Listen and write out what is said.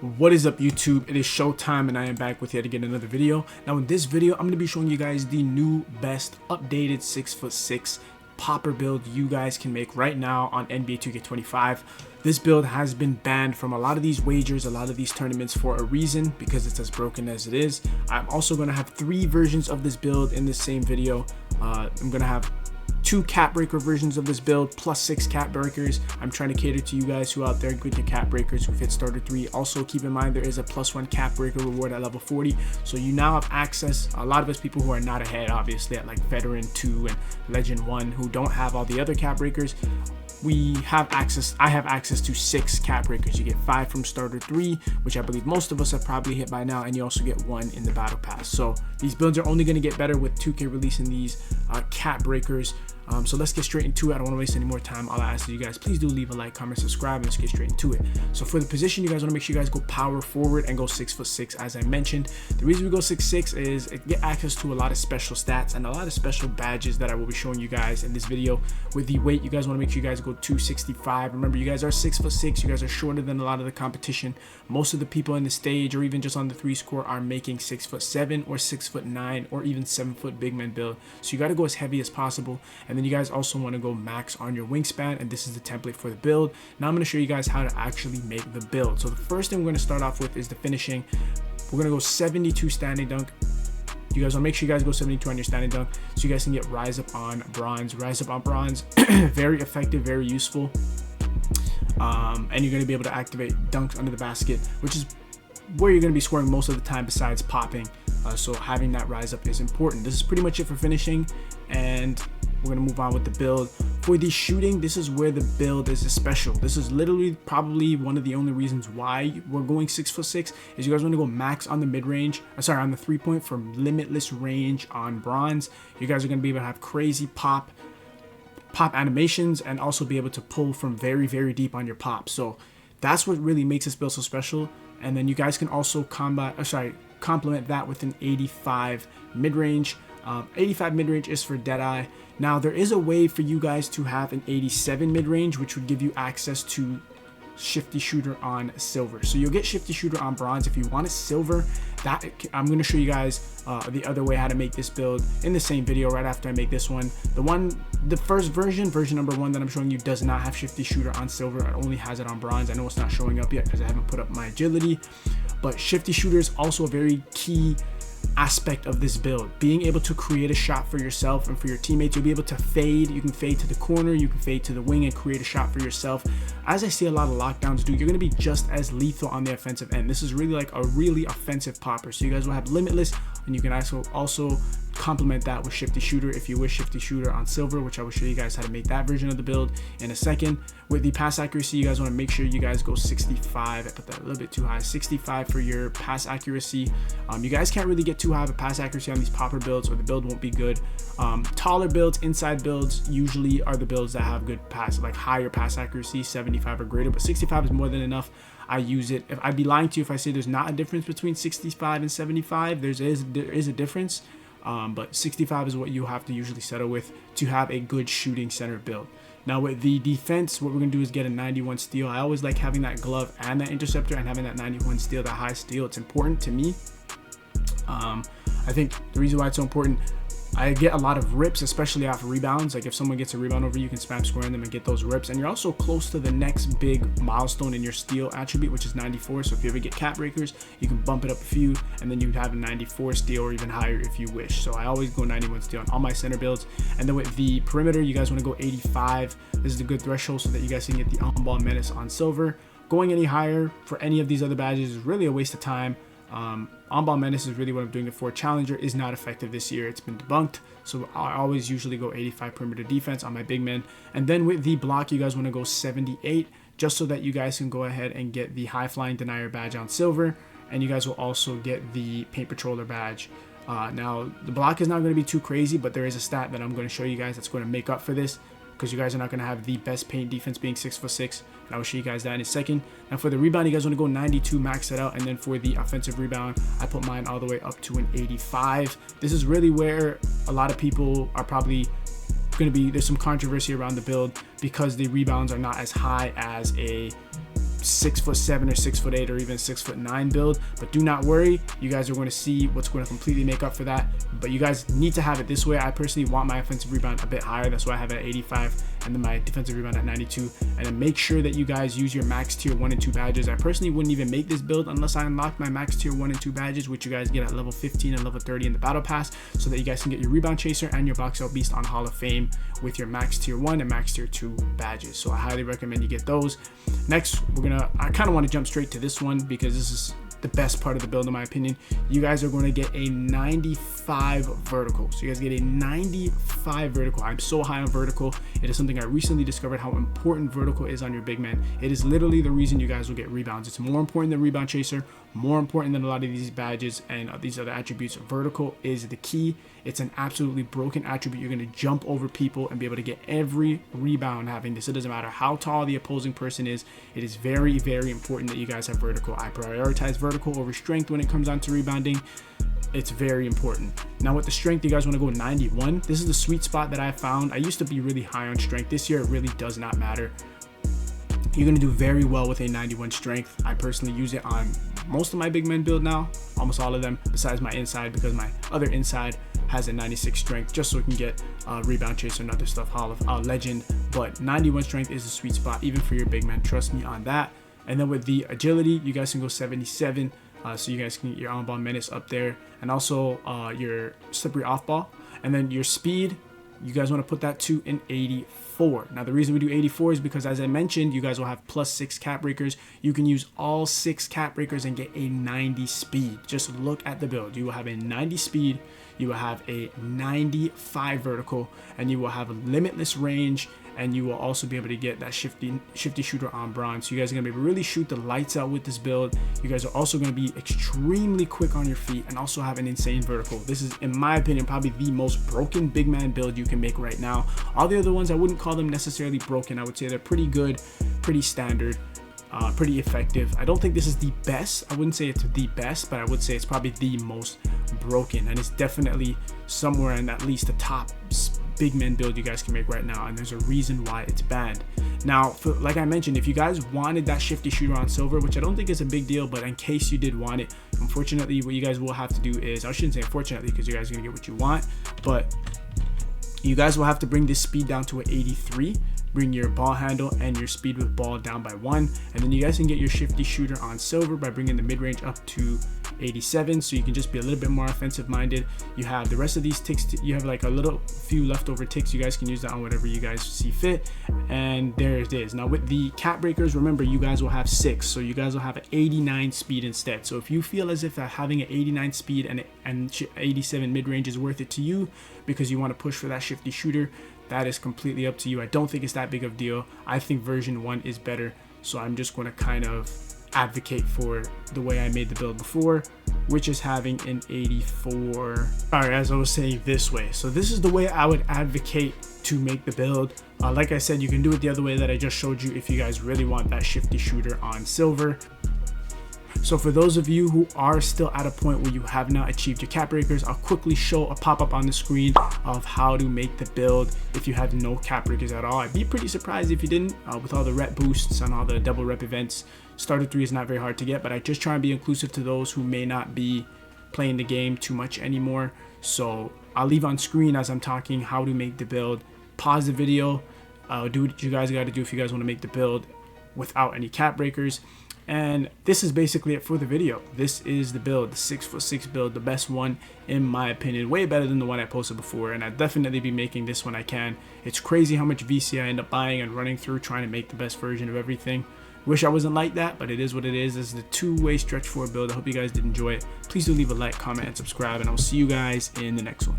What is up, YouTube? It is showtime and I am back with yet again another video. Now in this video I'm going to be showing you guys the new best updated 6'6" popper build you guys can make right now on NBA 2K25. This build has been banned from a lot of these wagers, a lot of these tournaments for a reason, because it's as broken as it is. I'm also going to have 3 versions of this build in the same video. I'm going to have 2 cap breaker versions of this build plus 6 cap breakers. I'm trying to cater to you guys who out there with your cap breakers who fit starter 3. Also keep in mind there is a +1 cap breaker reward at level 40, so you now have access. A lot of us people who are not ahead obviously at like veteran 2 and legend 1 who don't have all the other cap breakers, we have access. I have access to 6 cap breakers. You get 5 from starter 3, which I believe most of us have probably hit by now, and you also get 1 in the battle pass. So these builds are only going to get better with 2K releasing these cap breakers. So let's get straight into it. I don't want to waste any more time. All I ask is you guys, please do leave a like, comment, subscribe, and let's get straight into it. So for the position, you guys want to make sure you guys go power forward and go 6'6", as I mentioned. The reason we go 6'6" is it get access to a lot of special stats and a lot of special badges that I will be showing you guys in this video. With the weight, you guys want to make sure you guys go 265. Remember, you guys are 6'6". You guys are shorter than a lot of the competition. Most of the people in the stage or even just on the 3 score are making 6'7" or 6'9" or even 7' big men build. So you got to go as heavy as possible. And then you guys also want to go max on your wingspan, and this is the template for the build. Now I'm going to show you guys how to actually make the build. So the first thing we're going to start off with is the finishing. We're going to go 72 standing dunk. You guys want to make sure you guys go 72 on your standing dunk so you guys can get rise up on bronze. Rise up on bronze, very effective, very useful. And you're going to be able to activate dunks under the basket, which is where you're going to be scoring most of the time besides popping. So having that rise up is important. This is pretty much it for finishing, and we're going to move on with the build. For the shooting, this is where the build is special. This is literally probably one of the only reasons why we're going 6'6", is you guys want to go max on the mid-range, on the 3-point from limitless range on bronze. You guys are going to be able to have crazy pop animations and also be able to pull from very, very deep on your pop. So that's what really makes this build so special. And then you guys can also complement that with an 85 mid-range. 85 mid-range is for Deadeye. Now there is a way for you guys to have an 87 mid-range, which would give you access to Shifty Shooter on silver. So you'll get Shifty Shooter on bronze. If you want a silver, that I'm going to show you guys the other way how to make this build in the same video right after I make this one. The first version number 1 that I'm showing you does not have Shifty Shooter on silver. It only has it on bronze. I know it's not showing up yet because I haven't put up my agility, but Shifty Shooter is also a very key aspect of this build. Being able to create a shot for yourself and for your teammates. You'll be able to fade. You can fade to the corner, you can fade to the wing and create a shot for yourself. As I see a lot of lockdowns do, you're going to be just as lethal on the offensive end. This is really like a really offensive popper. So you guys will have Limitless, and you can also complement that with Shifty Shooter if you wish Shifty Shooter on silver, which I will show you guys how to make that version of the build in a second. With the pass accuracy, you guys want to make sure you guys go 65. I put that a little bit too high. 65 for your pass accuracy. You guys can't really get too high of a pass accuracy on these popper builds, or the build won't be good. Taller builds, inside builds usually are the builds that have good pass, like higher pass accuracy, 75 or greater, but 65 is more than enough. I use it. If I'd be lying to you if I say there's not a difference between 65 and 75. There is a difference. But 65 is what you have to usually settle with to have a good shooting center build. Now with the defense, what we're going to do is get a 91 steal. I always like having that glove and that interceptor, and having that 91 steal, that high steal. It's important to me. I think the reason why it's so important, I get a lot of rips, especially off rebounds. Like if someone gets a rebound over you, can spam scoring them and get those rips. And you're also close to the next big milestone in your steal attribute, which is 94. So if you ever get cap breakers, you can bump it up a few, and then you'd have a 94 steal or even higher if you wish. So I always go 91 steal on all my center builds. And then with the perimeter, you guys want to go 85. This is a good threshold so that you guys can get the on-ball menace on silver. Going any higher for any of these other badges is really a waste of time. On-ball menace is really what I'm doing it for. Challenger is not effective this year. It's been debunked. So I always usually go 85 perimeter defense on my big men. And then with the block, you guys want to go 78, just so that you guys can go ahead and get the high flying denier badge on silver. And you guys will also get the paint patroller badge. Now the block is not going to be too crazy, but there is a stat that I'm going to show you guys that's going to make up for this, because you guys are not going to have the best paint defense being 6'6", and I will show you guys that in a second. Now for the rebound, you guys want to go 92, max it out, and then for the offensive rebound, I put mine all the way up to an 85. This is really where a lot of people are probably there's some controversy around the build, because the rebounds are not as high as a 6'7" or 6'8" or even 6'9" build. But do not worry, you guys are going to see what's going to completely make up for that. But you guys need to have it this way. I personally want my offensive rebound a bit higher, that's why I have it at 85, and then my defensive rebound at 92. And then make sure that you guys use your max tier 1 and 2 badges. I personally wouldn't even make this build unless I unlock my max tier 1 and 2 badges, which you guys get at level 15 and level 30 in the battle pass, so that you guys can get your rebound chaser and your box out beast on Hall of Fame with your max tier 1 and max tier 2 badges. So I highly recommend you get those. Next, I kind of want to jump straight to this one because this is the best part of the build in my opinion. You guys are going to get a 95 vertical. So you guys get a 95 vertical. I'm so high on vertical. It is something I recently discovered how important vertical is on your big man. It is literally the reason you guys will get rebounds. It's more important than rebound chaser, more important than a lot of these badges and these other attributes. Vertical is the key. It's an absolutely broken attribute. You're going to jump over people and be able to get every rebound having this. It doesn't matter how tall the opposing person is. It is very, very important that you guys have vertical. I prioritize vertical over strength when it comes down to rebounding. It's very important. Now with the strength, you guys want to go 91. This is the sweet spot that I found. I used to be really high on strength. This year it really does not matter. You're going to do very well with a 91 strength. I personally use it on most of my big men build now, almost all of them, besides my inside, because my other inside has a 96 strength, just so it can get rebound chaser and other stuff, Hall of legend. But 91 strength is the sweet spot, even for your big men. Trust me on that. And then with the agility, you guys can go 77. So you guys can get your on ball menace up there, and also your slippery off ball. And then your speed, you guys want to put that to an 84. Now the reason we do 84 is because, as I mentioned, you guys will have +6 cap breakers. You can use all 6 cap breakers and get a 90 speed. Just look at the build. You will have a 90 speed, you will have a 95 vertical, and you will have a limitless range, and you will also be able to get that shifty shooter on bronze. So you guys are gonna be able to really shoot the lights out with this build. You guys are also gonna be extremely quick on your feet and also have an insane vertical. This is, in my opinion, probably the most broken big man build you can make right now. All the other ones, I wouldn't call them necessarily broken. I would say they're pretty good, pretty standard, pretty effective. I don't think this is the best. I wouldn't say it's the best, but I would say it's probably the most broken, and it's definitely somewhere in at least the top big men build you guys can make right now, and there's a reason why it's banned. Now, like I mentioned, if you guys wanted that shifty shooter on silver, which I don't think is a big deal, but in case you did want it, unfortunately what you guys will have to do is, I shouldn't say unfortunately because you guys are gonna get what you want, but you guys will have to bring this speed down to an 83, bring your ball handle and your speed with ball down by 1, and then you guys can get your shifty shooter on silver by bringing the mid-range up to 87, so you can just be a little bit more offensive minded. You have the rest of these ticks, you have like a little few leftover ticks. You guys can use that on whatever you guys see fit, and there it is. Now with the cap breakers, remember you guys will have 6, so you guys will have an 89 speed instead. So if you feel as if having an 89 speed and 87 mid-range is worth it to you because you want to push for that shifty shooter, that is completely up to you. I don't think it's that big of a deal. I think version 1 is better, so I'm just going to kind of advocate for the way I made the build before, which is having an 84. All right, as I was saying, this way. So this is the way I would advocate to make the build. Like I said, you can do it the other way that I just showed you if you guys really want that shifty shooter on silver. So for those of you who are still at a point where you have not achieved your cap breakers, I'll quickly show a pop-up on the screen of how to make the build if you have no cap breakers at all. I'd be pretty surprised if you didn't, with all the rep boosts and all the double rep events. Starter 3 is not very hard to get, but I just try and be inclusive to those who may not be playing the game too much anymore. So I'll leave on screen as I'm talking how to make the build. Pause the video, do what you guys got to do if you guys want to make the build without any cap breakers. And this is basically it for the video. This is the build, the 6'6" build, the best one in my opinion, way better than the one I posted before, and I'd definitely be making this when I can. It's crazy how much VC I end up buying and running through trying to make the best version of everything. Wish I wasn't like that, but it is what it is. This is the 2-way stretch 4 build. I hope you guys did enjoy it. Please do leave a like, comment, and subscribe, and I'll see you guys in the next one.